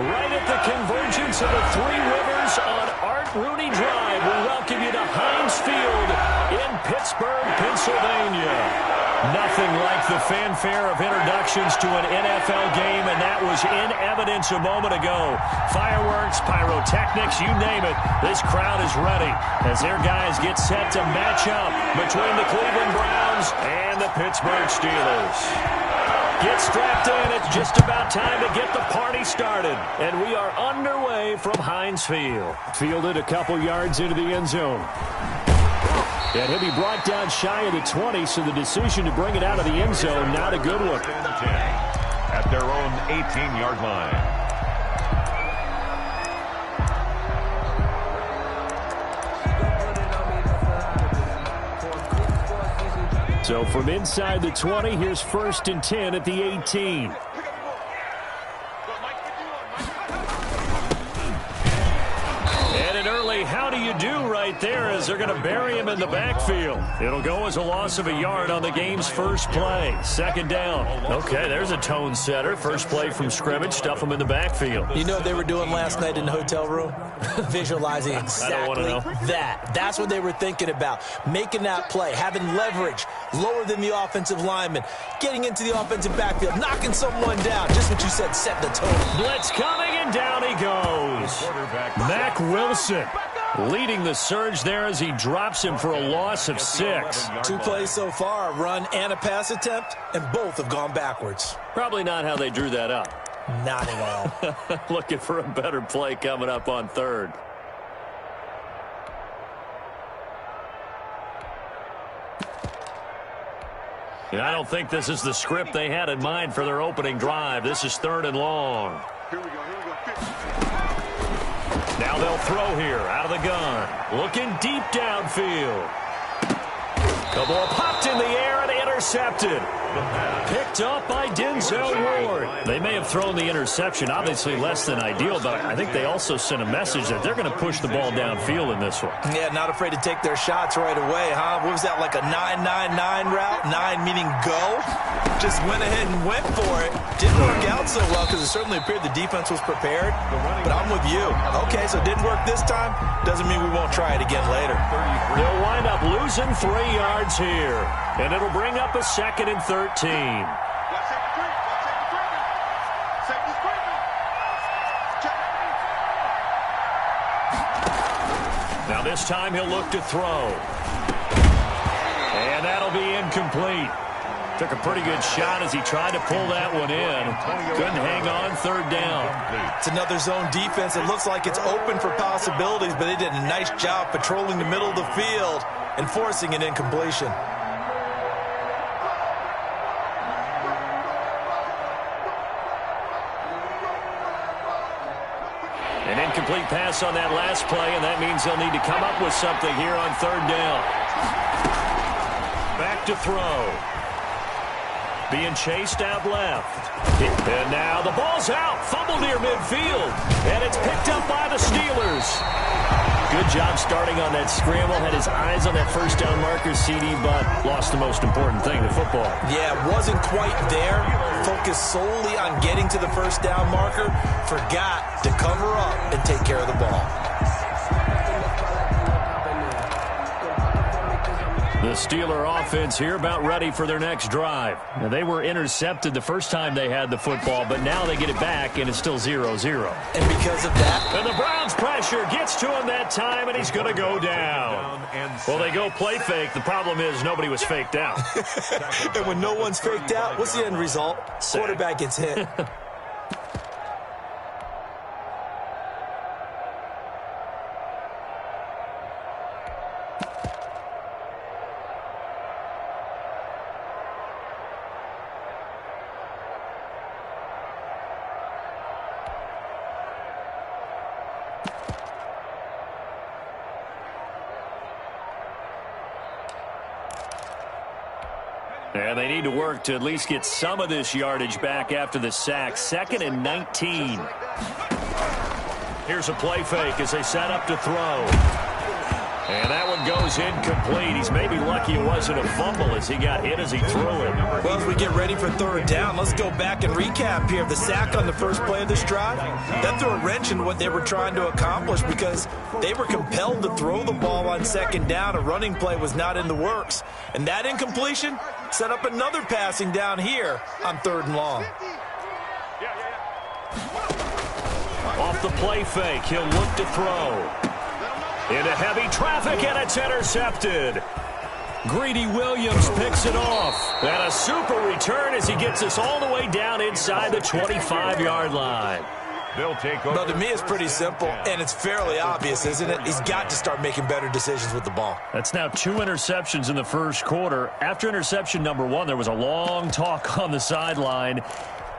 Right at the convergence of the Three Rivers on Art Rooney Drive, we welcome you to Heinz Field in Pittsburgh, Pennsylvania. Nothing like the fanfare of introductions to an NFL game, and that was in evidence a moment ago. Fireworks, pyrotechnics, you name it. This crowd is ready as their guys get set to match up between the Cleveland Browns and the Pittsburgh Steelers. Get strapped in. It's just about time to get the party started. And we are underway from Heinz Field. Fielded a couple yards into the end zone. And he'll be brought down shy of the 20, so the decision to bring it out of the end zone, not a good one. At their own 18-yard line. So from inside the 20, here's 1st and 10 at the 18. And an early how do you do right there as they're going to bury him in the backfield. It'll go as a loss of a yard on the game's first play. 2nd down. Okay, there's a tone setter. First play from scrimmage. Stuff him in the backfield. You know what they were doing last night in the hotel room? Visualizing exactly that. That's what they were thinking about. Making that play, having leverage, lower than the offensive lineman, getting into the offensive backfield, knocking someone down. Just what you said, set the tone. Blitz coming, and down he goes. Mac Wilson leading the surge there as he drops him for a loss of 6. 2 plays so far, a run and a pass attempt, and both have gone backwards. Probably not how they drew that up. Not at all. Looking for a better play coming up on 3rd. And I don't think this is the script they had in mind for their opening drive. This is 3rd and long. Here we go. Now they'll throw here out of the gun. Looking deep downfield. The ball popped in the air and intercepted. Picked up by Denzel Ward. They may have thrown the interception, obviously less than ideal, but I think they also sent a message that they're going to push the ball downfield in this one. Yeah, not afraid to take their shots right away, huh? What was that, like a 9-9-9 route? 9 meaning go? Just went ahead and went for it. Didn't work out so well because it certainly appeared the defense was prepared. But I'm with you. Okay, so it didn't work this time. Doesn't mean we won't try it again later. They'll wind up losing 3 yards here. And it'll bring up a 2nd and 13. Now this time he'll look to throw. And that'll be incomplete. Took a pretty good shot as he tried to pull that one in. Couldn't hang on 3rd down. It's another zone defense. It looks like it's open for possibilities, but they did a nice job patrolling the middle of the field and forcing an incompletion. An incomplete pass on that last play, and that means they'll need to come up with something here on 3rd down. Back to throw. Being chased out left. And now the ball's out. Fumble near midfield. And it's picked up by the Steelers. Good job starting on that scramble. Had his eyes on that 1st down marker, CD, but lost the most important thing, the football. Yeah, wasn't quite there. Focused solely on getting to the 1st down marker. Forgot to cover up and take care of the ball. The Steeler offense here about ready for their next drive. Now, they were intercepted the first time they had the football, but now they get it back, and it's still 0-0. And because of that... And the Browns pressure gets to him that time, and he's going to go down. Well, they go play fake. The problem is nobody was faked out. And when no one's faked out, what's the end result? Quarterback gets hit. And they need to work to at least get some of this yardage back after the sack. 2nd and 19. Here's a play fake as they set up to throw. And that one goes incomplete. He's maybe lucky it wasn't a fumble as he got hit as he threw it. Well, as we get ready for third down, let's go back and recap here. The sack on the first play of this drive, that threw a wrench in what they were trying to accomplish because they were compelled to throw the ball on second down. A running play was not in the works. And that incompletion set up another passing down here on third and long. Off the play fake, he'll look to throw. Into heavy traffic, and it's intercepted. Greedy Williams picks it off. And a super return as he gets us all the way down inside the 25-yard line. They'll take over. But to me, it's pretty simple, and it's fairly obvious, isn't it? He's got to start making better decisions with the ball. That's now 2 interceptions in the first quarter. After interception number 1, there was a long talk on the sideline.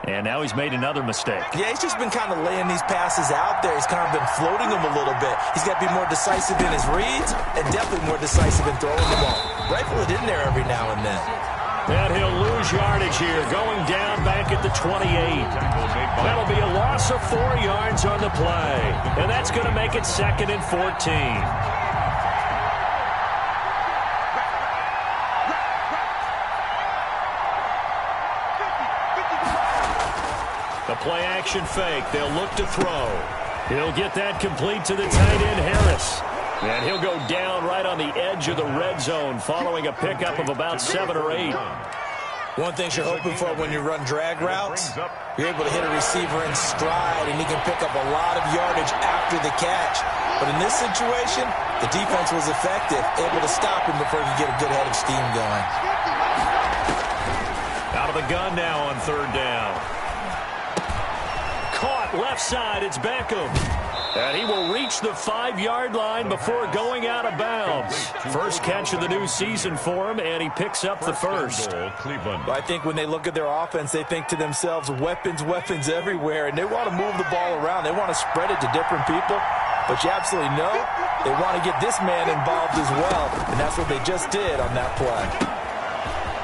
And now he's made another mistake. Yeah, he's just been kind of laying these passes out there. He's kind of been floating them a little bit. He's got to be more decisive in his reads and definitely more decisive in throwing the ball. Rifle it in there every now and then. And he'll lose yardage here, going down back at the 28. That'll be a loss of 4 yards on the play. And that's going to make it 2nd and 14. The play-action fake. They'll look to throw. He'll get that complete to the tight end, Harris. And he'll go down right on the edge of the red zone following a pickup of about 7 or 8. One thing you're hoping for when you run drag routes, you're able to hit a receiver in stride, and he can pick up a lot of yardage after the catch. But in this situation, the defense was effective, able to stop him before he could get a good head of steam going. Out of the gun now on third down. Caught left side, it's Beckham. And he will reach the 5-yard line before going out of bounds. First catch of the new season for him, and he picks up the first. Cleveland. I think when they look at their offense, they think to themselves, weapons, weapons everywhere, and they want to move the ball around. They want to spread it to different people, but you absolutely know they want to get this man involved as well, and that's what they just did on that play.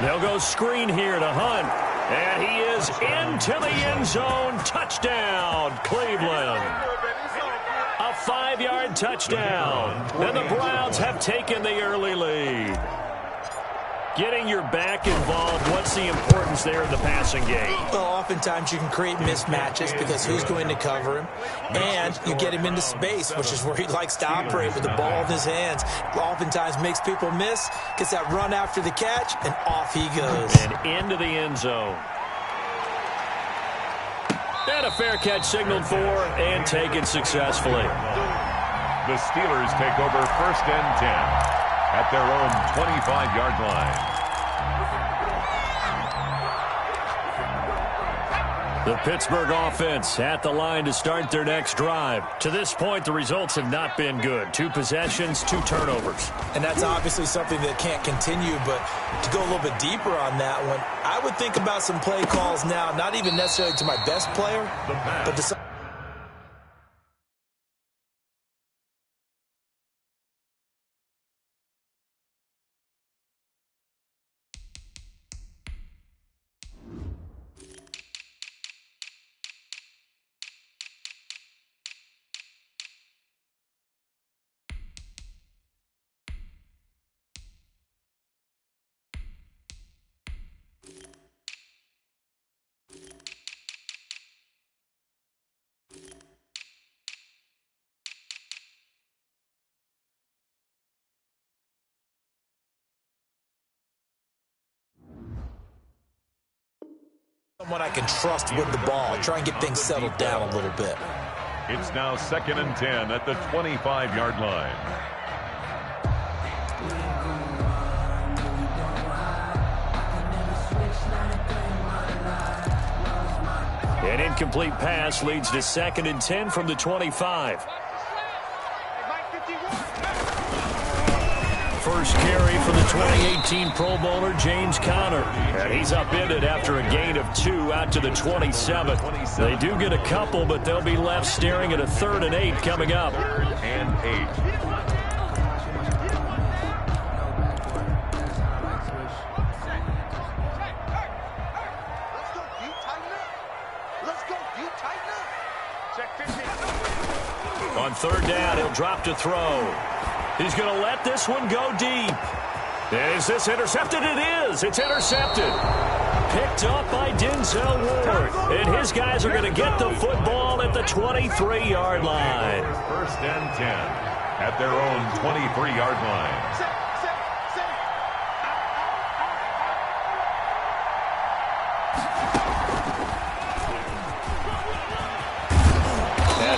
They'll go screen here to Hunt. And he is into the end zone. Touchdown, Cleveland. A 5-yard touchdown. And the Browns have taken the early lead. Getting your back involved, what's the importance there in the passing game? Well, oftentimes you can create mismatches because who's going to cover him? And you get him into space, which is where he likes to operate with the ball in his hands. Oftentimes makes people miss, gets that run after the catch, and off he goes. And into the end zone. And a fair catch signaled for and taken successfully. The Steelers take over 1st and 10 at their own 25-yard line. The Pittsburgh offense at the line to start their next drive. To this point, the results have not been good. 2 possessions, 2 turnovers. And that's obviously something that can't continue, but to go a little bit deeper on that one, I would think about some play calls now, not even necessarily to my best player, but to some... someone I can trust with the ball, try and get things settled down a little bit. It's now 2nd and 10 at the 25-yard line. An incomplete pass leads to 2nd and 10 from the 25. First carry for the 2018 Pro Bowler, James Conner. And he's upended after a gain of 2 out to the 27. They do get a couple, but they'll be left staring at a 3rd and 8 coming up. 3rd and 8. On 3rd down, he'll drop to throw. He's going to let this one go deep. Is this intercepted? It is. It's intercepted. Picked up by Denzel Ward. And his guys are going to get the football at the 23-yard line. First and 10 at their own 23-yard line.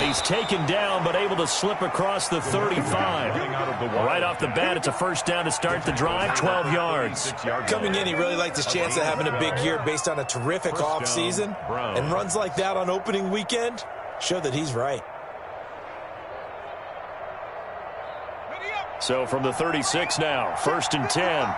He's taken down, but able to slip across the 35. Right off the bat, it's a first down to start the drive, 12 yards. Coming in, he really liked his chance of having a big year based on a terrific offseason. And runs like that on opening weekend show that he's right. So from the 36 now, first and 10.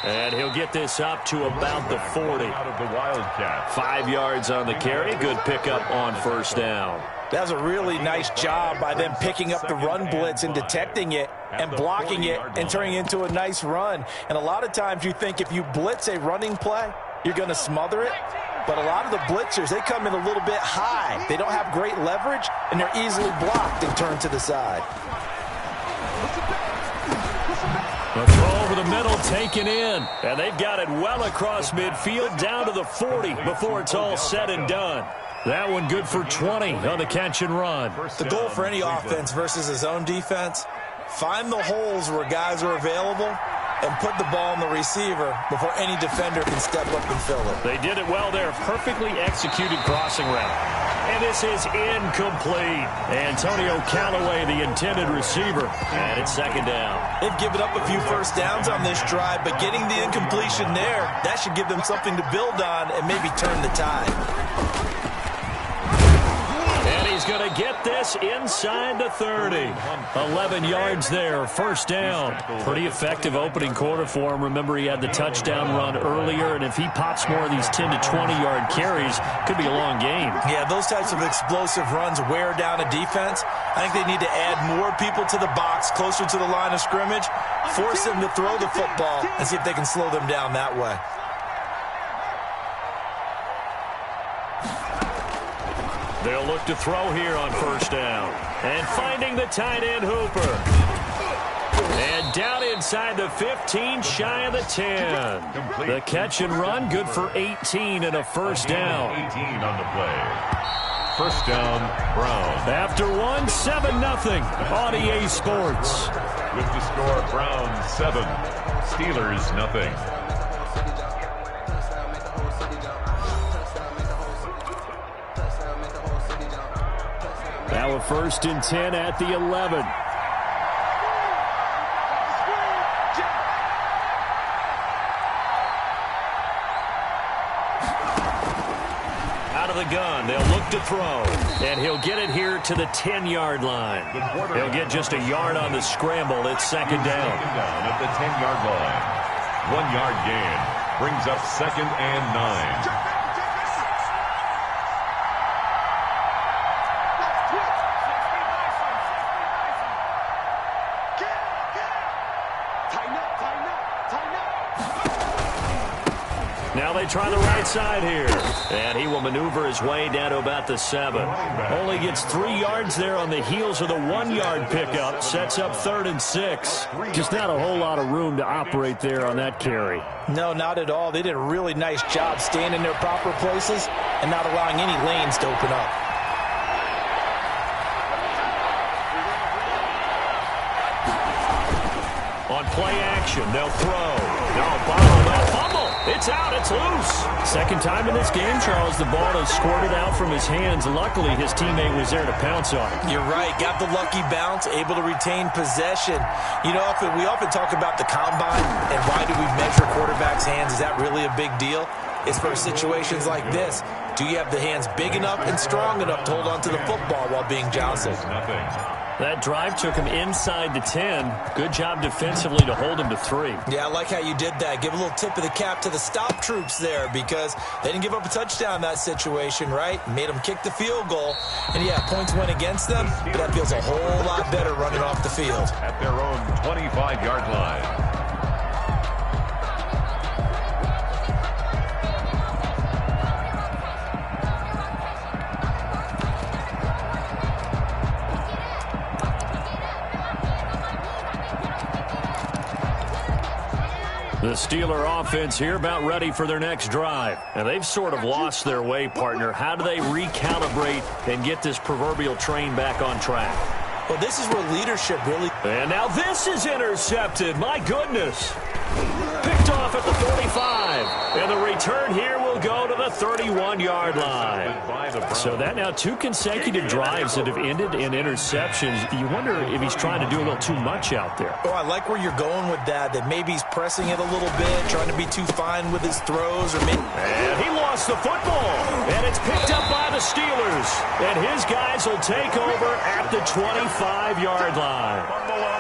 And he'll get this up to about the 40. Out of the Wildcat. 5 yards on the carry. Good pickup on first down. That was a really nice job by them picking up the run blitz and detecting it and blocking it and turning it into a nice run. And a lot of times you think if you blitz a running play, you're going to smother it. But a lot of the blitzers, they come in a little bit high. They don't have great leverage, and they're easily blocked and turned to the side. The throw over the middle taken in. And they've got it well across midfield down to the 40 before it's all said and done. That one good for 20 on the catch and run. The goal for any offense versus his own defense, find the holes where guys are available and put the ball on the receiver before any defender can step up and fill it. They did it well there. Perfectly executed crossing route. And this is incomplete. Antonio Callaway, the intended receiver, and it's second down. They've given up a few first downs on this drive, but getting the incompletion there, that should give them something to build on and maybe turn the tide. And he's going to get this inside the 30. 11 yards there, first down. Pretty effective opening quarter for him. Remember, he had the touchdown run earlier, and if he pops more of these 10 to 20-yard carries, could be a long game. Yeah, those types of explosive runs wear down a defense. I think they need to add more people to the box, closer to the line of scrimmage, force them to throw the football, and see if they can slow them down that way. They'll look to throw here on first down. And finding the tight end Hooper. And down inside the 15, shy of the 10. The catch and run, good for 18 and a first down. 18 on the play. First down, Brown. After one, 7-0 on EA Sports. With the score, Brown 7, Steelers nothing. Now a first and 10 at the 11. Out of the gun, they'll look to throw. And he'll get it here to the 10-yard line. He'll get just a yard on the scramble. It's second down. At the 10-yard line. 1 yard gain brings up second and 9. They try the right side here. And he will maneuver his way down to about the 7. Only gets 3 yards there on the heels of the 1-yard pickup. Sets up 3rd and 6. Just not a whole lot of room to operate there on that carry. No, not at all. They did a really nice job staying in their proper places and not allowing any lanes to open up. On play action, they'll throw. They'll fumble. It's out. It's loose. Second time in this game, Charles, the ball has squirted out from his hands. Luckily, his teammate was there to pounce on it. You're right. Got the lucky bounce, able to retain possession. You know, we often talk about the combine and why do we measure quarterbacks' hands. Is that really a big deal? It's for situations like this. Do you have the hands big enough and strong enough to hold on to the football while being jostled? That drive took him inside the 10. Good job defensively to hold him to 3. Yeah, I like how you did that. Give a little tip of the cap to the stop troops there because they didn't give up a touchdown in that situation, right? Made them kick the field goal. And, yeah, points went against them, but that feels a whole lot better running off the field. At their own 25-yard line. The Steeler offense here about ready for their next drive. And they've sort of lost their way, partner. How do they recalibrate and get this proverbial train back on track? Well, this is where leadership really... And now this is intercepted. My goodness. Picked off at the 45. And the return here will go to the 31-yard line. So that now 2 consecutive drives that have ended in interceptions. You wonder if he's trying to do a little too much out there. Oh, I like where you're going with that maybe he's pressing it a little bit, trying to be too fine with his throws. And he lost the football. And it's picked up by the Steelers. And his guys will take over at the 25-yard line.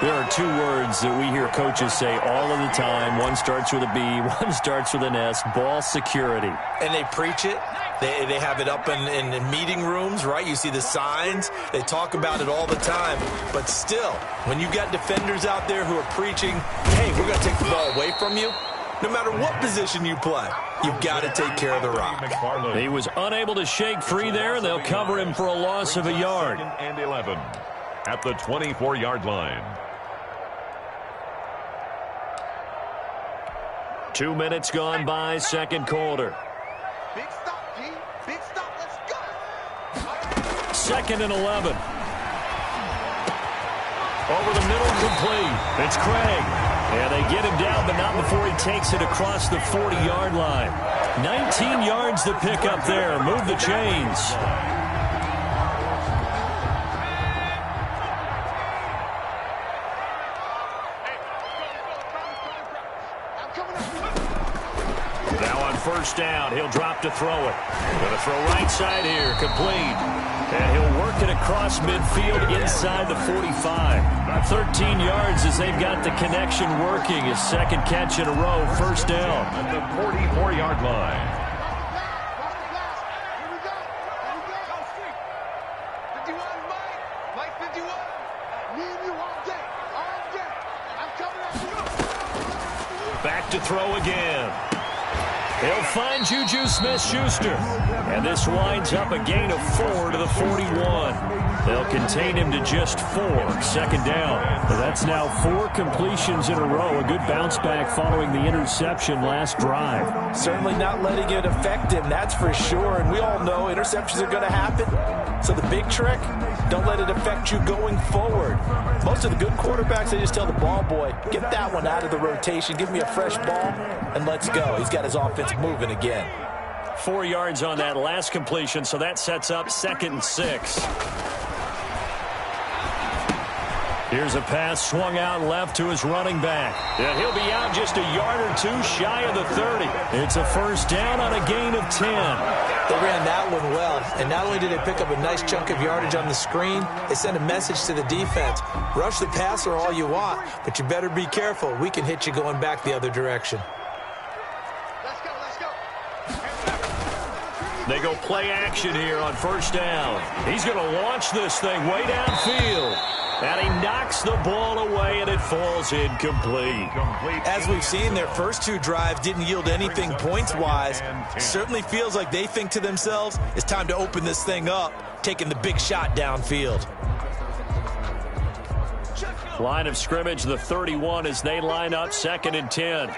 There are 2 words that we hear coaches say all of the time. One starts with a B, one starts with an S, ball security. And they preach it. They have it up in meeting rooms, right? You see the signs. They talk about it all the time. But still, when you got defenders out there who are preaching, hey, we're going to take the ball away from you, no matter what position you play, you've got to take care of the rock. He was unable to shake free there, and they'll cover him for a loss of a yard. And 11 at the 24-yard line. 2 minutes gone by, second quarter. Big stop, G. Big stop. Let's go. 2nd and 11. Over the middle, complete. It's Craig. And they get him down, but not before he takes it across the 40-yard line. 19 yards to pick up there. Move the chains. First down, he'll drop to throw it. Going to throw right side here, complete. And he'll work it across midfield inside the 45. 13 yards as they've got the connection working. His second catch in a row, first down. At the 44-yard line. Back to throw again. He'll find Juju Smith-Schuster. And this winds up a gain of 4 to the 41. They'll contain him to just 4. Second down. That's now 4 completions in a row. A good bounce back following the interception last drive. Certainly not letting it affect him, that's for sure. And we all know interceptions are going to happen. So the big trick, don't let it affect you going forward. Most of the good quarterbacks, they just tell the ball boy, get that one out of the rotation, give me a fresh ball, and let's go. He's got his offense moving again. 4 yards on that last completion, so that sets up 2nd and 6. Here's a pass swung out left to his running back. And he'll be out just a yard or 2 shy of the 30. It's a first down on a gain of 10. They ran that one well, and not only did they pick up a nice chunk of yardage on the screen, they sent a message to the defense. Rush the passer all you want, but you better be careful. We can hit you going back the other direction. They go play action here on first down. He's going to launch this thing way downfield. And he knocks the ball away, and it falls incomplete. As we've seen, their first 2 drives didn't yield anything points-wise. Certainly feels like they think to themselves, it's time to open this thing up, taking the big shot downfield. Line of scrimmage, the 31, as they line up 2nd and 10.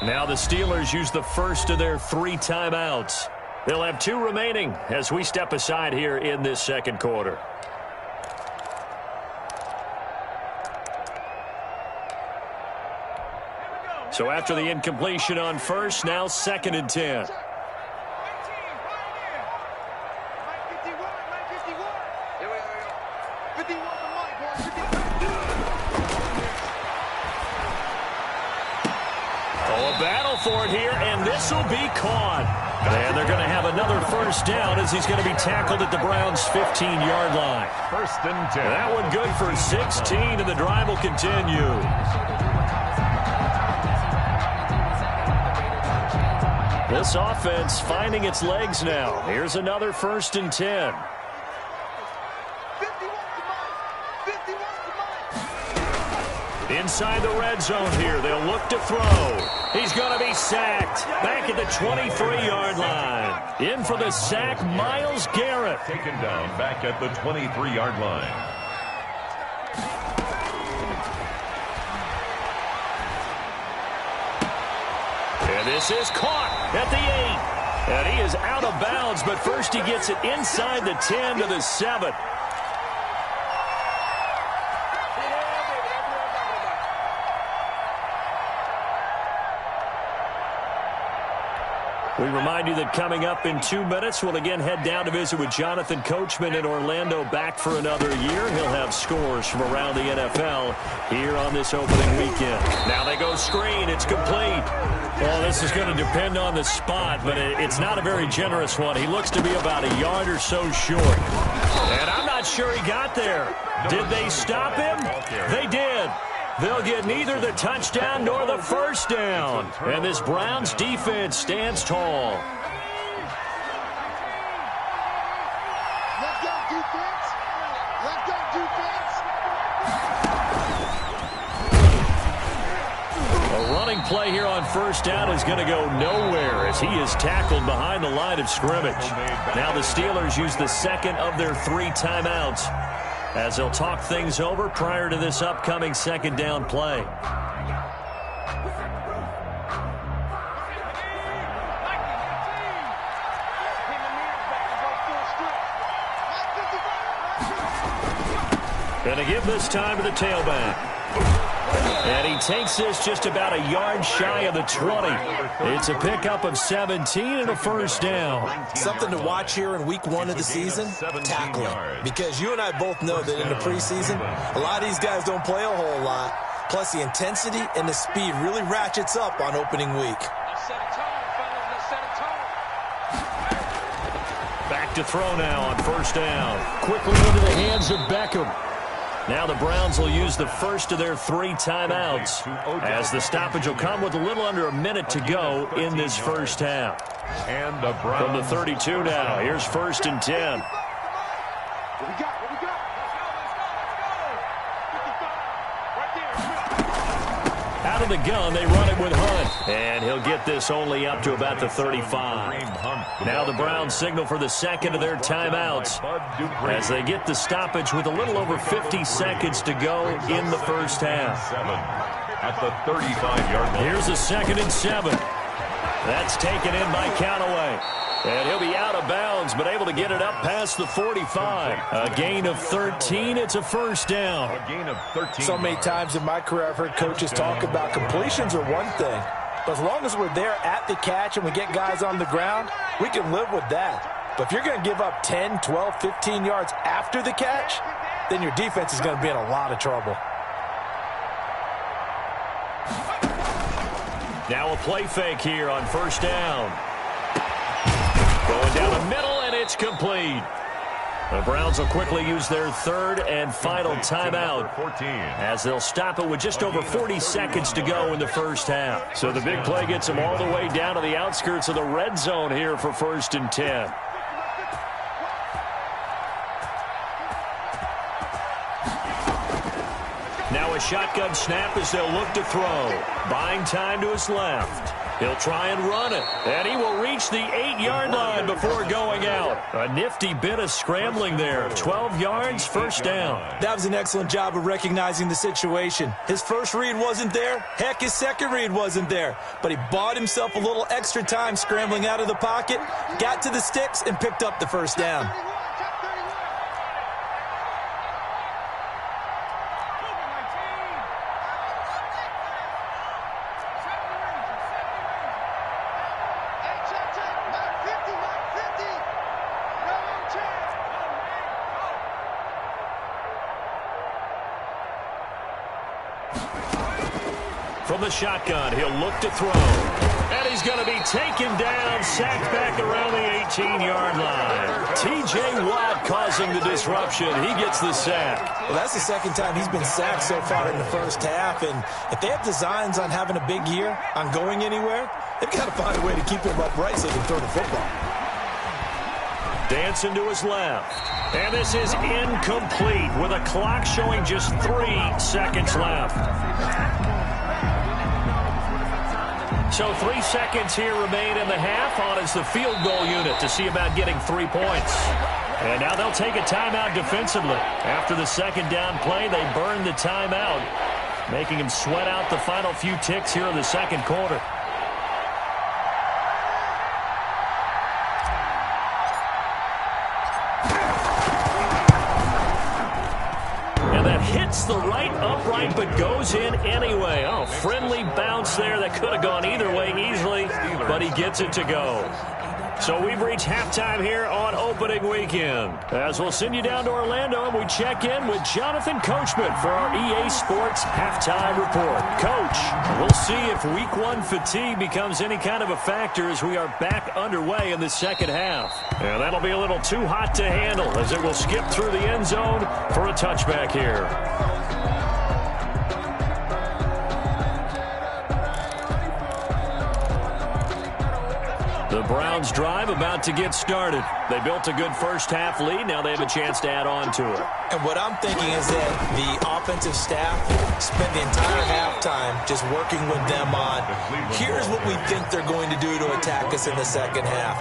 Now the Steelers use the first of their 3 timeouts. They'll have 2 remaining as we step aside here in this second quarter. So after the incompletion on first, now 2nd and 10. Oh, a battle for it here, and this will be caught. And they're going to have another first down as he's going to be tackled at the Browns' 15-yard line. 1st and 10. That one good for 16, and the drive will continue. This offense finding its legs now. Here's another 1st and 10. Inside the red zone here. They'll look to throw. He's going to be sacked. Back at the 23-yard line. In for the sack, Myles Garrett. Taken down back at the 23-yard line. This is caught at the 8. And he is out of bounds, but first he gets it inside the 10 to the 7. We remind you that coming up in 2 minutes, we'll again head down to visit with Jonathan Coachman in Orlando, back for another year. He'll have scores from around the NFL here on this opening weekend. Now they go screen. It's complete. Well, this is going to depend on the spot, but it's not a very generous one. He looks to be about a yard or so short. And I'm not sure he got there. Did they stop him? They did. They'll get neither the touchdown nor the first down. And this Browns defense stands tall. Let's go, defense. Let's go, defense. A running play here on first down is going to go nowhere as he is tackled behind the line of scrimmage. Now the Steelers use the second of their 3 timeouts, as they'll talk things over prior to this upcoming second down play. Going to give this time to the tailback. And he takes this just about a yard shy of the 20. It's a pickup of 17 and a first down. Something to watch here in week 1 of the season, tackling. Because you and I both know that in the preseason, a lot of these guys don't play a whole lot. Plus, the intensity and the speed really ratchets up on opening week. Back to throw now on first down. Quickly into the hands of Beckham. Now the Browns will use the first of their 3 timeouts, as the stoppage will come with a little under a minute to go in this first half. And the Browns from the 32 now. Here's first and 10. What we got? What we got? Out of the gun, they run it with Hunt. And he'll get this only up to about the 35. Now the Browns signal for the second of their timeouts, as they get the stoppage with a little over 50 seconds to go in the first half. At the 35-yard line. Here's a 2nd and 7. That's taken in by Callaway. And he'll be out of bounds, but able to get it up past the 45. A gain of 13. It's a first down. A gain of 13. So many times in my career I've heard coaches talk about completions are one thing. But as long as we're there at the catch and we get guys on the ground, we can live with that. But if you're going to give up 10, 12, 15 yards after the catch, then your defense is going to be in a lot of trouble. Now a play fake here on first down. Going down the middle, and it's complete. The Browns will quickly use their 3rd and final timeout, as they'll stop it with just over 40 seconds to go in the first half. So the big play gets them all the way down to the outskirts of the red zone here for first and 10. Now a shotgun snap as they'll look to throw. Buying time to his left. He'll try and run it, and he will reach the 8-yard line before going out. A nifty bit of scrambling there. 12 yards, first down. That was an excellent job of recognizing the situation. His first read wasn't there. Heck, his second read wasn't there. But he bought himself a little extra time scrambling out of the pocket, got to the sticks, and picked up the first down. From the shotgun, he'll look to throw. And he's going to be taken down, sacked back around the 18-yard line. T.J. Watt causing the disruption. He gets the sack. Well, that's the second time he's been sacked so far in the first half. And if they have designs on having a big year, on going anywhere, they've got to find a way to keep him upright so he can throw the football. Dancing to his left. And this is incomplete with a clock showing just 3 seconds left. So 3 seconds here remain in the half on as the field goal unit to see about getting 3 points. And now they'll take a timeout defensively. After the second down play, they burn the timeout, making him sweat out the final few ticks here in the second quarter. the right upright, but goes in anyway. Oh, friendly bounce there that could have gone either way easily, but he gets it to go. So we've reached halftime here on opening weekend. As we'll send you down to Orlando, and we check in with Jonathan Coachman for our EA Sports Halftime Report. Coach, we'll see if Week 1 fatigue becomes any kind of a factor as we are back underway in the second half. And that'll be a little too hot to handle as it will skip through the end zone for a touchback here. The Browns drive about to get started. They built a good first half lead. Now they have a chance to add on to it. And what I'm thinking is that the offensive staff spent the entire halftime just working with them on, here's what we think they're going to do to attack us in the second half.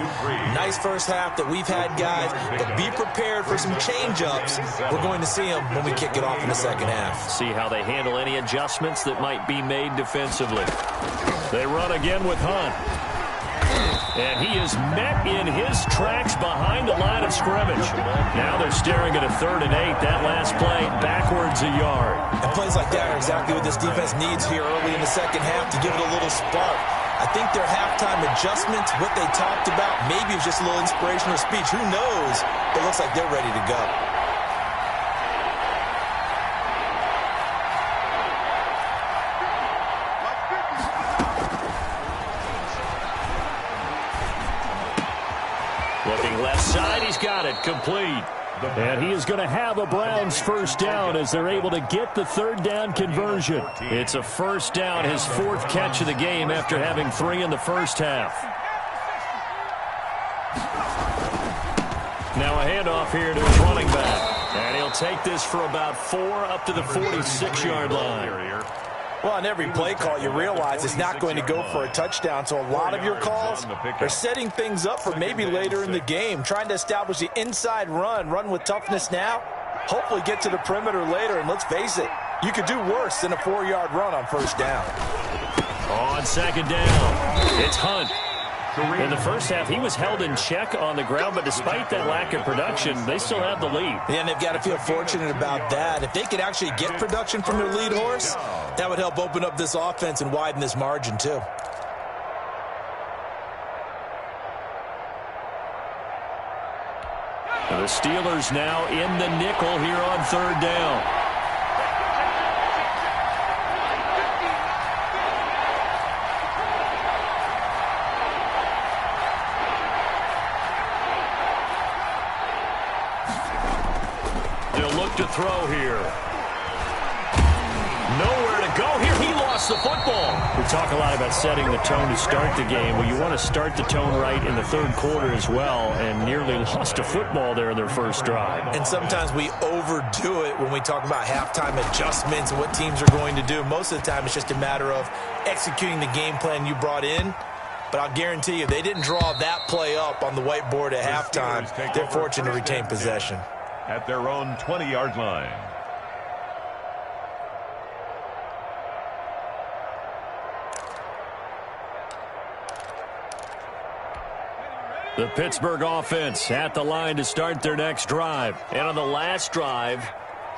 Nice first half that we've had, guys, but be prepared for some change-ups. We're going to see them when we kick it off in the second half. See how they handle any adjustments that might be made defensively. They run again with Hunt. And he is met in his tracks behind the line of scrimmage. Now they're staring at a 3rd and 8. That last play backwards a yard. And plays like that are exactly what this defense needs here early in the second half to give it a little spark. I think their halftime adjustments, what they talked about, maybe it was just a little inspirational speech. Who knows? It looks like they're ready to go. Looking left side, he's got it, complete. And he is going to have a Browns first down as they're able to get the 3rd down conversion. It's a first down, his 4th catch of the game after having 3 in the first half. Now a handoff here to his running back. And he'll take this for about 4 up to the 46-yard line. Well, on every play call, you realize it's not going to go for a touchdown. So a lot of your calls are setting things up for maybe later in the game, trying to establish the inside run with toughness now, hopefully get to the perimeter later. And let's face it, you could do worse than a 4-yard run on first down. On second down, it's Hunt. In the first half, he was held in check on the ground, but despite that lack of production, they still have the lead. Yeah, and they've got to feel fortunate about that. If they could actually get production from their lead horse, that would help open up this offense and widen this margin, too. The Steelers now in the nickel here on 3rd down. To throw here. Nowhere to go here. He lost the football. We talk a lot about setting the tone to start the game. Well, you want to start the tone right in the 3rd quarter as well, and nearly lost a football there in their first drive. And sometimes we overdo it when we talk about halftime adjustments and what teams are going to do. Most of the time, it's just a matter of executing the game plan you brought in. But I'll guarantee you, they didn't draw that play up on the whiteboard at halftime. They're fortunate to retain possession. At their own 20-yard line. The Pittsburgh offense at the line to start their next drive. And on the last drive,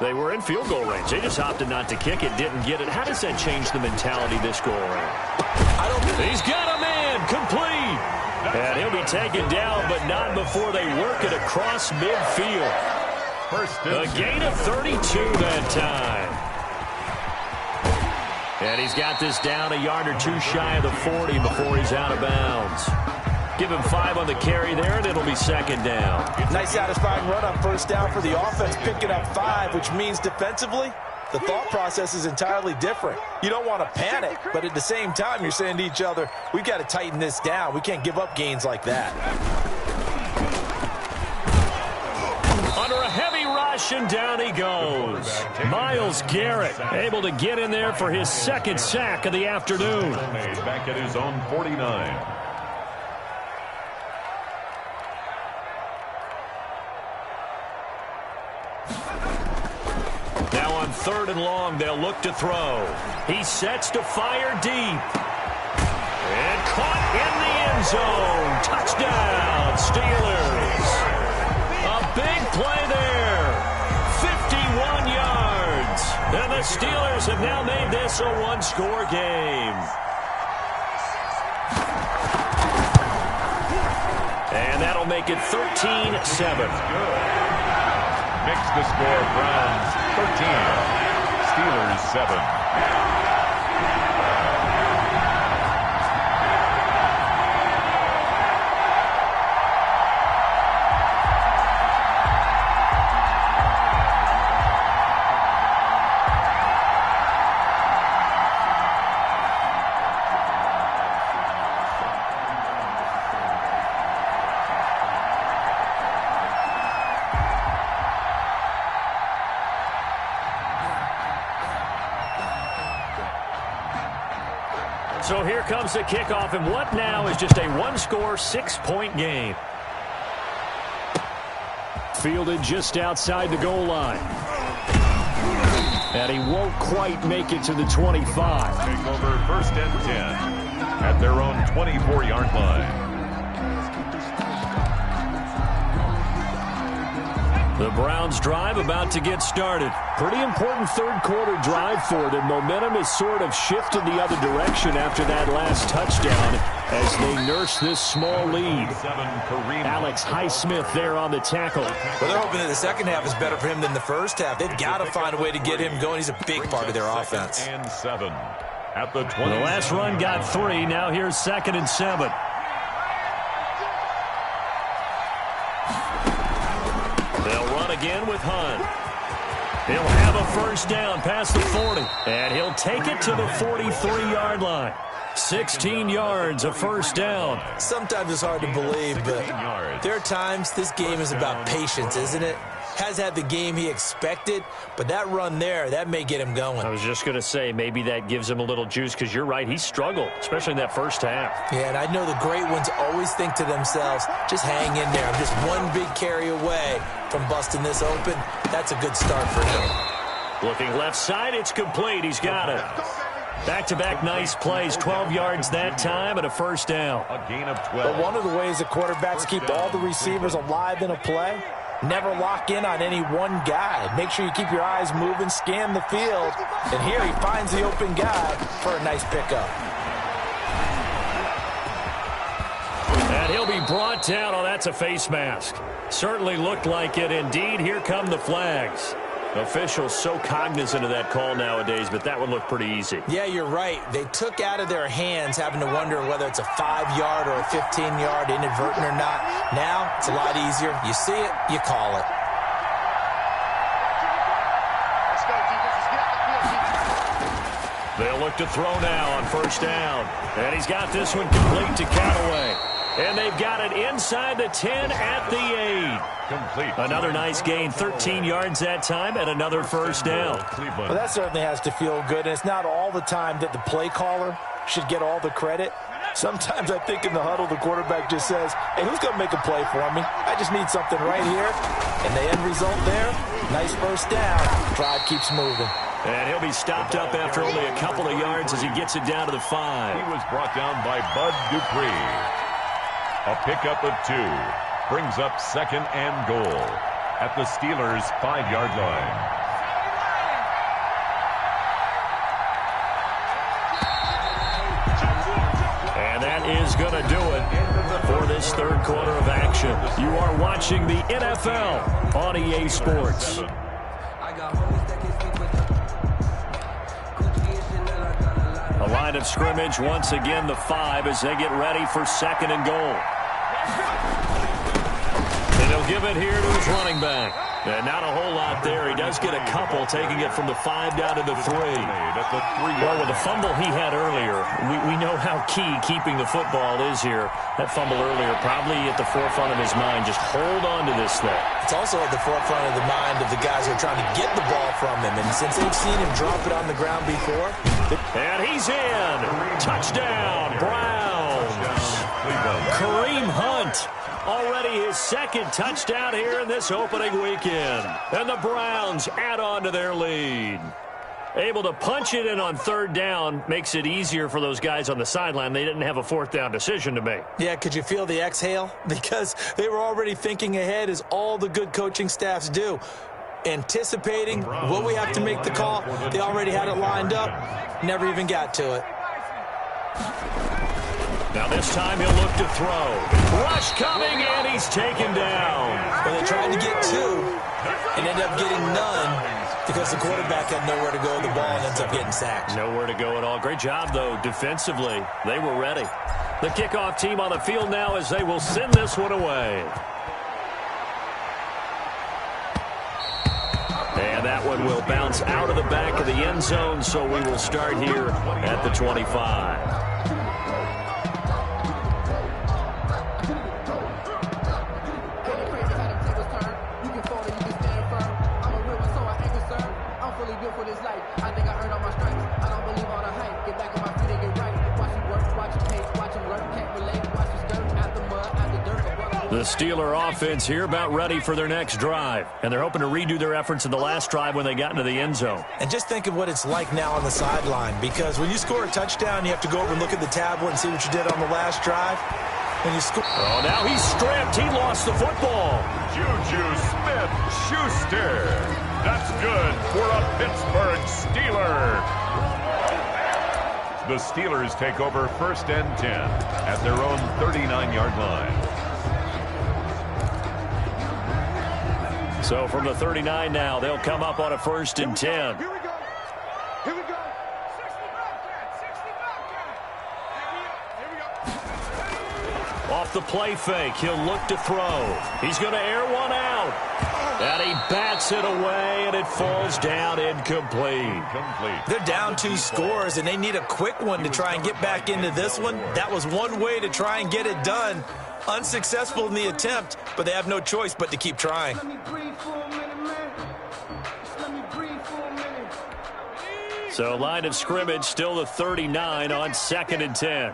they were in field goal range. They just opted not to kick it, didn't get it. How does that change the mentality this go around? He's got a man, complete. And he'll be taken down, but not before they work it across midfield. A gain of 32 that time. And he's got this down a yard or 2 shy of the 40 before he's out of bounds. Give him 5 on the carry there, and it'll be 2nd down. Nice satisfying run on first down for the offense, picking up 5, which means defensively, the thought process is entirely different. You don't want to panic, but at the same time, you're saying to each other, we've got to tighten this down. We can't give up gains like that. Under a heavy rush, and down he goes. Myles Garrett able to get in there for his 2nd sack of the afternoon. Back at his own 49. Now on 3rd and long, they'll look to throw. He sets to fire deep. And caught in the end zone. Touchdown, Steelers. A big play there. 51 yards. And the Steelers have now made this a one-score game. And that'll make it 13-7. Makes the score Browns 13, Steelers 7. So here comes the kickoff, and what now is just a one-score, 6-point game. Fielded just outside the goal line. And he won't quite make it to the 25. Take over 1st and 10 at their own 24-yard line. The Browns drive about to get started. Pretty important third-quarter drive for them. Momentum has sort of shifted the other direction after that last touchdown as they nurse this small lead. Alex Highsmith there on the tackle. Well, they're hoping that the second half is better for him than the first half. They've got to find a way to get him going. He's a big part of their offense. And 7 at the 20. The last run got 3. Now here's 2nd and 7. Again with Hunt. He'll have a first down past the 40, and he'll take it to the 43-yard line. 16 yards, a first down. Sometimes it's hard to believe, but there are times this game is about patience, isn't it? Has had the game he expected, but that run there, that may get him going. I was just going to say, maybe that gives him a little juice, because you're right, he struggled, especially in that first half. Yeah, and I know the great ones always think to themselves, just hang in there. I'm just one big carry away from busting this open. That's a good start for him. Looking left side, it's complete. He's got it. Back-to-back nice plays, 12 yards that time and a first down. A gain of 12. But one of the ways that quarterbacks keep all the receivers alive in a play, never lock in on any one guy. Make sure you keep your eyes moving, scan the field. And here he finds the open guy for a nice pickup. And he'll be brought down. Oh, that's a face mask. Certainly looked like it. Indeed, here come the flags. Officials so cognizant of that call nowadays, but that would look pretty easy. Yeah, you're right. They took out of their hands having to wonder whether it's a 5-yard or a 15-yard inadvertent or not. Now, it's a lot easier. You see it, you call it. They'll look to throw now on first down. And he's got this one complete to Callaway. And they've got it inside the 10 at the 8. Complete. Another nice gain, 13 yards that time, and another first down. Well, that certainly has to feel good. And it's not all the time that the play caller should get all the credit. Sometimes I think in the huddle, the quarterback just says, hey, who's going to make a play for me? I just need something right here. And the end result there, nice first down. Drive keeps moving. And he'll be stopped up after only a couple of yards as he gets it down to the 5. He was brought down by Bud Dupree. A pickup of 2 brings up 2nd and goal at the Steelers' 5-yard line. And that is going to do it for this third quarter of action. You are watching the NFL on EA Sports. A line of scrimmage, once again the 5 as they get ready for 2nd and goal. And he'll give it here to his running back. And not a whole lot there. He does get a couple, taking it from the 5 down to the 3. Well, with the fumble he had earlier, we know how key keeping the football is here. That fumble earlier probably at the forefront of his mind. Just hold on to this thing. It's also at the forefront of the mind of the guys who are trying to get the ball from him. And since they've seen him drop it on the ground before. And he's in. Touchdown, Browns. Kareem Hunt. Already his 2nd touchdown here in this opening weekend. And the Browns add on to their lead. Able to punch it in on 3rd down makes it easier for those guys on the sideline. They didn't have a 4th down decision to make. Yeah, could you feel the exhale? Because they were already thinking ahead, as all the good coaching staffs do. anticipating will we have to make the call. They already had it lined up, never even got to it. Now this time he'll look to throw. Rush coming, and he's taken down. Well, they tried to get two and ended up getting none because the quarterback had nowhere to go. The ball ends up getting sacked. Nowhere to go at all. Great job, though, defensively. They were ready. The kickoff team on the field now as they will send this one away. And that one will bounce out of the back of the end zone, so we will start here at the 25. The Steeler offense here about ready for their next drive. And they're hoping to redo their efforts in the last drive when they got into the end zone. And just think of what it's like now on the sideline, because when you score a touchdown, you have to go over and look at the tablet and see what you did on the last drive. When you score... Oh, now he's stripped. He lost the football. Juju Smith-Schuster. That's good for a Pittsburgh Steeler. The Steelers take over 1st and 10 at their own 39-yard line. So from the 39 now, they'll come up on a 1st and 10. Here we go. Here we go. Off the play fake, he'll look to throw. He's going to air one out. And he bats it away, and it falls down incomplete. They're down 2 scores, and they need a quick one to try and get back into this one. That was one way to try and get it done. Unsuccessful in the attempt, but they have no choice but to keep trying. So line of scrimmage still the 39 on 2nd and 10.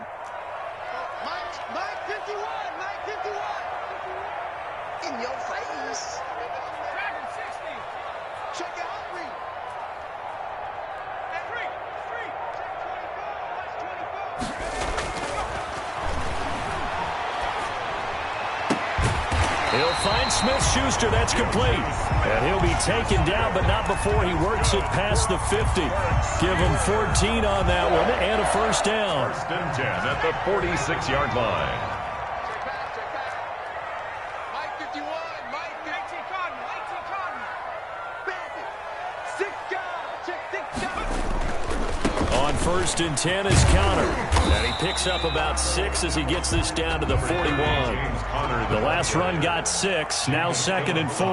Mike 51. In your face. Check out. He'll find Smith-Schuster. That's complete. And he'll be taken down, but not before he works it past the 50. Give him 14 on that one and a 1st down. 1st and 10 at the 46-yard line. Mike 51. Mike 18 Cotton. 18 Cotton. Bandit. 6 guys. Check 6 guys. On 1st and 10 is Connor. And he picks up about 6 as he gets this down to the 41. The last run got 6. Now 2nd and 4.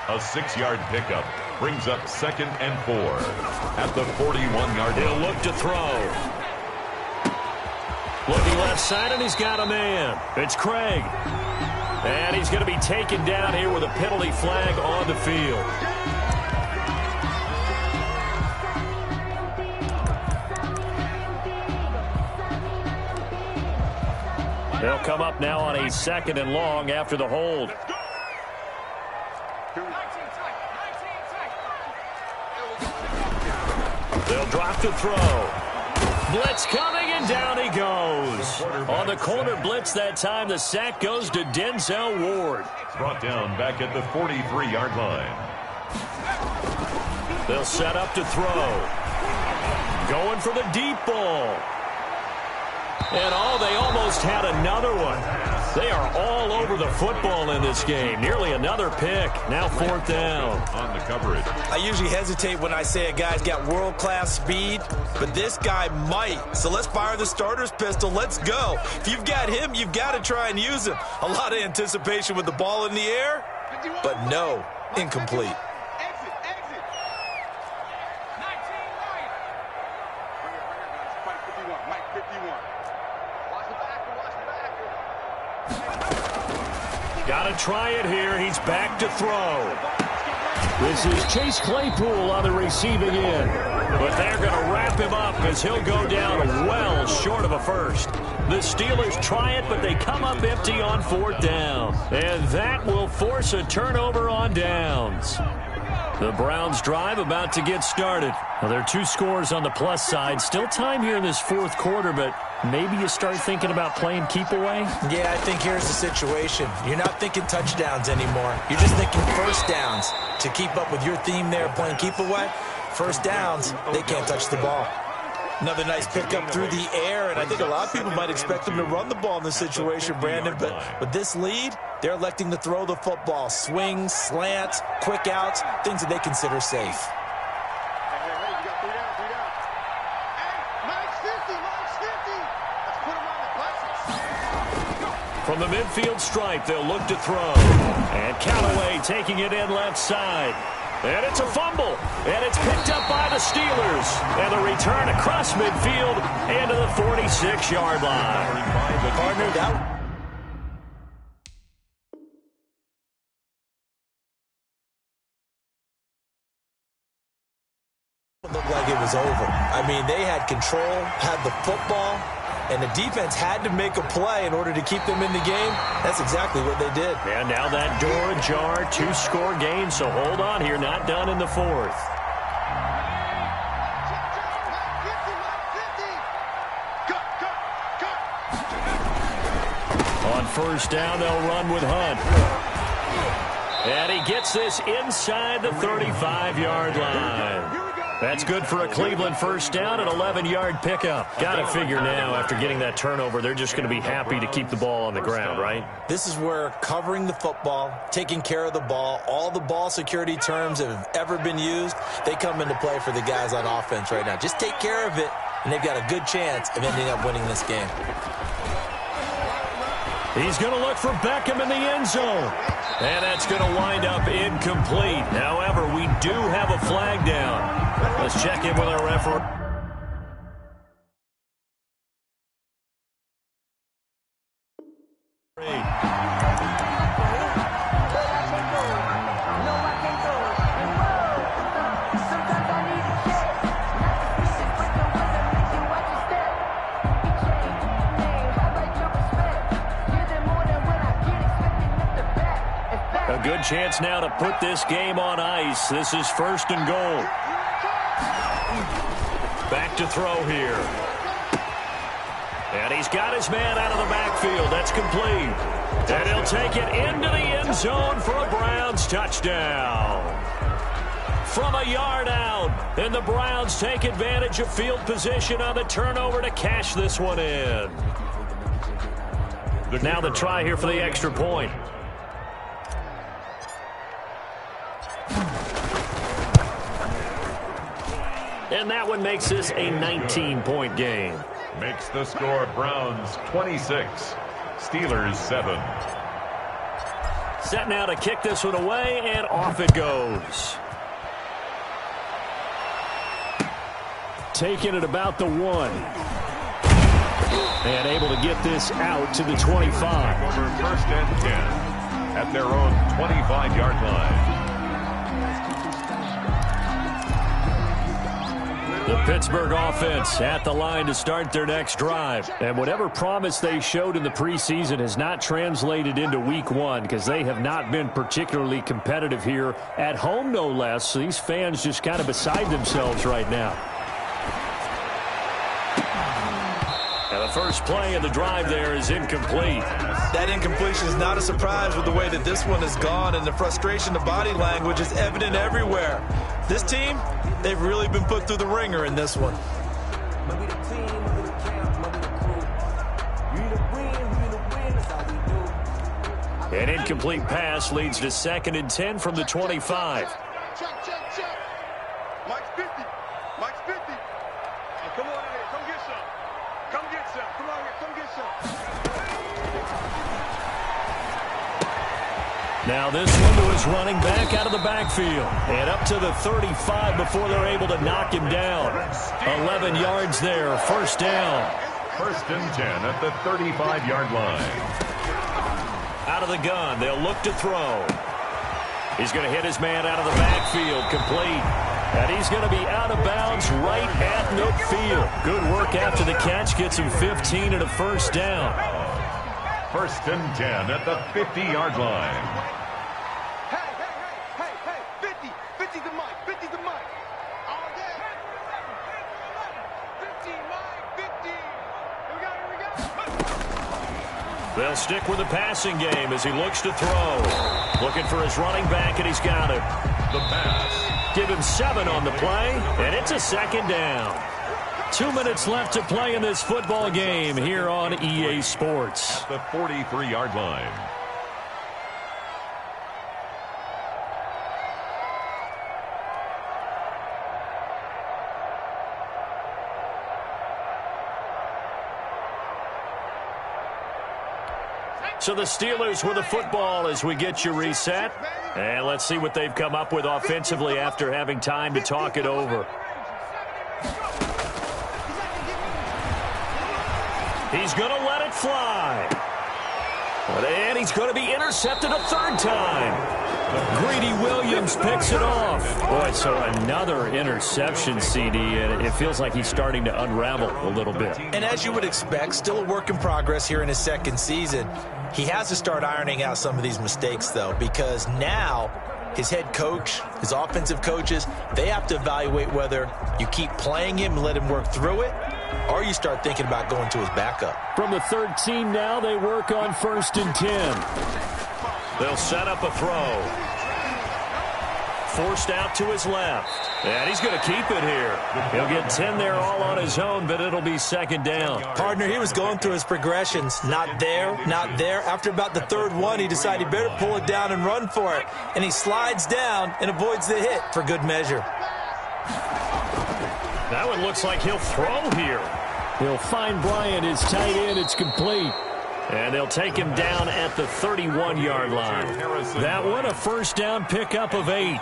A 6-yard pickup brings up 2nd and 4 at the 41-yard line. He'll look to throw. Looking left side, and he's got a man. It's Craig. And he's going to be taken down here with a penalty flag on the field. They'll come up now on a 2nd and long after the hold. They'll drop to throw. Blitz coming, and down he goes. On the corner blitz that time, the sack goes to Denzel Ward. Brought down back at the 43-yard line. They'll set up to throw. Going for the deep ball. And they almost had another one. They are all over the football in this game. Nearly another pick. Now 4th down. On the coverage. I usually hesitate when I say a guy's got world-class speed, but this guy might. So let's fire the starter's pistol. Let's go. If you've got him, you've got to try and use him. A lot of anticipation with the ball in the air, but no, incomplete. Exit. 19 Mike 51. Watch the back. Got to try it here. He's back to throw. This is Chase Claypool on the receiving end. But they're going to wrap him up as he'll go down well short of a 1st. The Steelers try it, but they come up empty on 4th down. And that will force a turnover on downs. The Browns drive about to get started. Well, there are 2 scores on the plus side. Still time here in this fourth quarter, but maybe you start thinking about playing keep away? Yeah, I think here's the situation. You're not thinking touchdowns anymore. You're just thinking first downs. To keep up with your theme there, playing keep away, first downs, they can't touch the ball. Another nice pickup through the air, and I think a lot of people might expect them to run the ball in this situation, Brandon, but with this lead, they're electing to throw the football. Swings, slants, quick outs, things that they consider safe. From the midfield stripe, they'll look to throw. And Callaway taking it in left side. And it's a fumble. And it's picked up by the Steelers. And the return across midfield into the 46-yard line. Partner, that looked like it was over. I mean, they had control, had the football, and the defense had to make a play in order to keep them in the game. That's exactly what they did. And now that door ajar, 2-score game, so hold on here, not done in the fourth. On first down, they'll run with Hunt. And he gets this inside the 35-yard line. That's good for a Cleveland first down, an 11-yard pickup. Got to figure now, after getting that turnover, they're just going to be happy to keep the ball on the ground, right? This is where covering the football, taking care of the ball, all the ball security terms that have ever been used, they come into play for the guys on offense right now. Just take care of it, and they've got a good chance of ending up winning this game. He's going to look for Beckham in the end zone. And that's going to wind up incomplete. However, we do have a flag down. Let's check in with our referee. A good chance now to put this game on ice. This is first and goal. Back to throw here. And he's got his man out of the backfield. That's complete. And he'll take it into the end zone for a Browns touchdown. From a yard out. And the Browns take advantage of field position on the turnover to cash this one in. Now the try here for the extra point. And that one makes this a 19-point game. Makes the score Browns 26, Steelers 7. Set now to kick this one away, and off it goes. Taking it about the 1. And able to get this out to the 25. Over first and 10 at their own 25-yard line. The Pittsburgh offense at the line to start their next drive. And whatever promise they showed in the preseason has not translated into week 1 because they have not been particularly competitive here at home, no less. So these fans just kind of beside themselves right now. And the first play of the drive there is incomplete. That incompletion is not a surprise with the way that this one has gone, and the frustration, the body language is evident everywhere. This team, they've really been put through the ringer in this one. An incomplete pass leads to 2nd and 10 from the 25. Check, check, check. Mike's 50. Mike's 50. Hey, come on in here. Come get some. Come get some. Come on here. Come get some. Now this one was running back out of the backfield. And up to the 35 before they're able to knock him down. 11 yards there. First down. First and 10 at the 35-yard line. Out of the gun. They'll look to throw. He's going to hit his man out of the backfield. Complete. And he's going to be out of bounds right at midfield. Good work after the catch. Gets him 15 and a first down. First and 10 at the 50-yard line. Hey, 50. 50's the They'll stick with the passing game as he looks to throw. Looking for his running back, and he's got it. The pass. Give him 7 on the play, and it's a second down. 2 minutes left to play in this football game here on EA Sports. At the 43-yard line. So the Steelers with the football as we get you reset. And let's see what they've come up with offensively after having time to talk it over. He's going to let it fly. And he's going to be intercepted a third time. Greedy Williams picks it off. Boy, so another interception, CD, and it feels like he's starting to unravel a little bit. And as you would expect, still a work in progress here in his second season. He has to start ironing out some of these mistakes, though, because now his head coach, his offensive coaches, they have to evaluate whether you keep playing him and let him work through it, or you start thinking about going to his backup. From the 13 now, they work on 1st and 10. They'll set up a throw. Forced out to his left. And he's going to keep it here. He'll get 10 there all on his own, but it'll be second down. Partner, he was going through his progressions. Not there, not there. After about the third one, he decided he better pull it down and run for it. And he slides down and avoids the hit for good measure. That one looks like he'll throw here. He'll find Bryant, his tight end. It's complete. And they'll take him down at the 31-yard line. That one, a first down pickup of 8.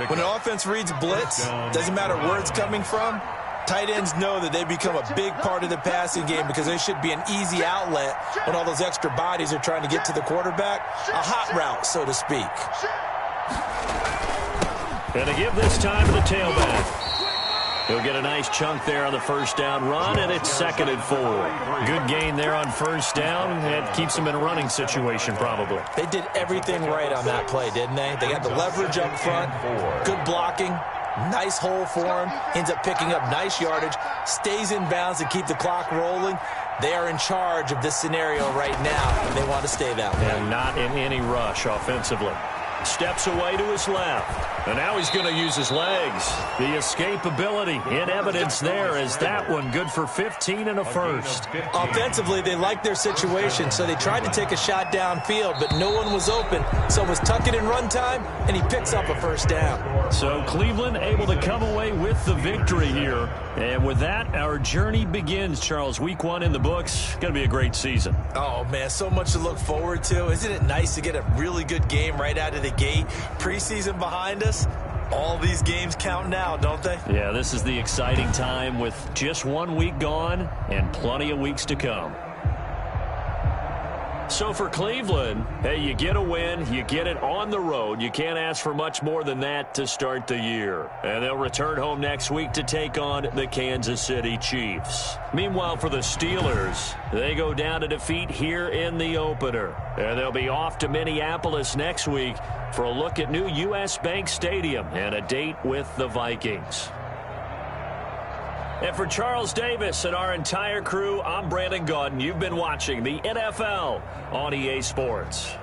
When an offense reads blitz, doesn't matter where it's coming from, tight ends know that they become a big part of the passing game because they should be an easy outlet when all those extra bodies are trying to get to the quarterback. A hot route, so to speak. And to give this time to the tailback. He'll get a nice chunk there on the first down run, and it's 2nd and 4. Good gain there on first down. It keeps him in a running situation, probably. They did everything right on that play, didn't they? They got the leverage up front, good blocking, nice hole for him, ends up picking up nice yardage, stays in bounds to keep the clock rolling. They are in charge of this scenario right now, and they want to stay that way. And not in any rush offensively. Steps away to his left. And now he's going to use his legs. The escapability in evidence there is that one good for 15 and a first. Offensively, they liked their situation, so they tried to take a shot downfield, but no one was open. So it was tuck it in run time, and he picks up a first down. So Cleveland able to come away with the victory here. And with that, our journey begins, Charles. Week 1 in the books. Going to be a great season. Oh, man, so much to look forward to. Isn't it nice to get a really good game right out of the gate? Preseason behind us. All these games count now, don't they? Yeah, this is the exciting time with just 1 week gone and plenty of weeks to come. So for Cleveland, hey, you get a win, you get it on the road. You can't ask for much more than that to start the year. And they'll return home next week to take on the Kansas City Chiefs. Meanwhile, for the Steelers, they go down to defeat here in the opener. And they'll be off to Minneapolis next week for a look at new U.S. Bank Stadium and a date with the Vikings. And for Charles Davis and our entire crew, I'm Brandon Gaudin. You've been watching the NFL on EA Sports.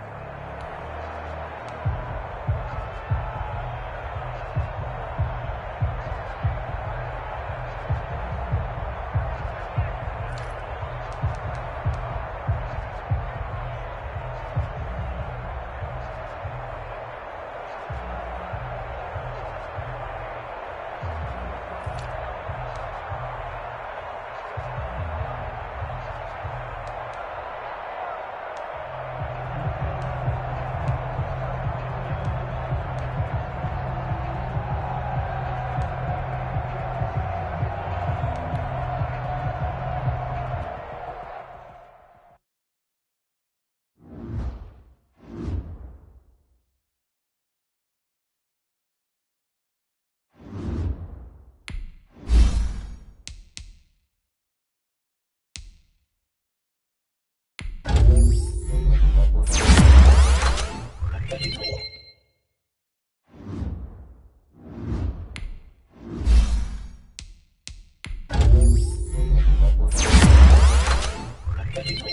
Thank you.